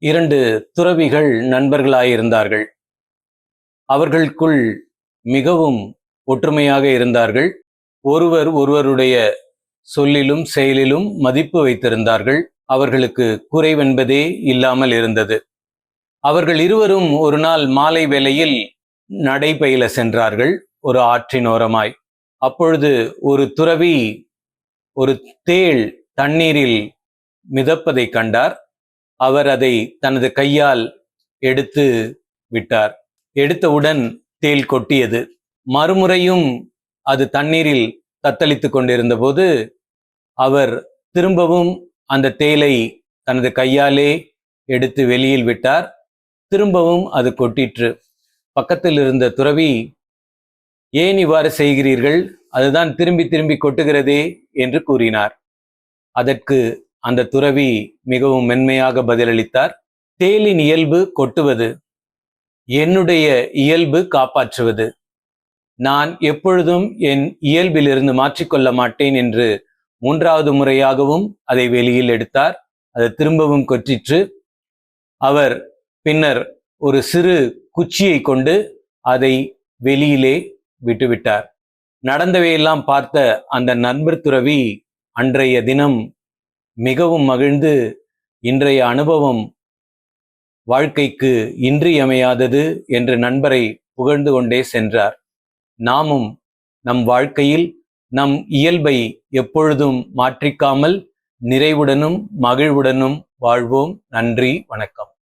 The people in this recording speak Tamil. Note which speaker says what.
Speaker 1: 2 துறவிகள் நண்பர்களாயிருந்தார்கள். அவர்களுக்குள் மிகவும் ஒற்றுமையாக இருந்தார்கள். ஒருவர் ஒருவருடைய சொல்லிலும் செயலிலும் மதிப்பு வைத்திருந்தார்கள். அவர்களுக்கு குறைவென்பதே இல்லாமல் இருந்தது. அவர்கள் இருவரும் ஒரு நாள் மாலை வேளையில் நடைபயில சென்றார்கள் ஒரு ஆற்றினோரமாய். அப்பொழுது ஒரு துறவி ஒரு தேள் தண்ணீரில் மிதப்பதை கண்டார். அவர் அதை தனது கையால் எடுத்து விட்டார். எடுத்தவுடன் தேள் கொட்டியது. மறுமுறையும் அது தண்ணீரில் தத்தளித்துக் கொண்டிருந்த போது அவர் திரும்பவும் அந்த தேளை தனது கையாலே எடுத்து வெளியில் விட்டார். திரும்பவும் அது கொட்டிற்று. பக்கத்தில் இருந்த துறவி, ஏன் இவ்வாறு செய்கிறீர்கள்? அதுதான் திரும்பி திரும்பி கொட்டுகிறதே என்று கூறினார். அதற்கு அந்த துறவி மிகவும் மென்மையாக பதிலளித்தார். தேளின் இயல்பு கொட்டுவது, என்னுடைய இயல்பு காப்பாற்றுவது. நான் எப்பொழுதும் என் இயல்பிலிருந்து மாற்றிக்கொள்ள மாட்டேன் என்று 3வது முறையாகவும் அதை வெளியில் எடுத்தார். அது திரும்பவும் கொற்றிற்று. அவர் பின்னர் ஒரு சிறு குச்சியை கொண்டு அதை வெளியிலே விட்டுவிட்டார். நடந்தவையெல்லாம் பார்த்த அந்த நண்பர் துறவி அன்றைய தினம் மிகவும் மகிழ்ந்து, இன்றைய அனுபவம் வாழ்க்கைக்கு இன்றியமையாதது என்று நண்பரை புகழ்ந்து கொண்டே சென்றார். நாமும் நம் வாழ்க்கையில் நம் இயல்பை எப்பொழுதும் மாற்றிக்காமல் நிறைவுடனும் மகிழ்வுடனும் வாழ்வோம். நன்றி, வணக்கம்.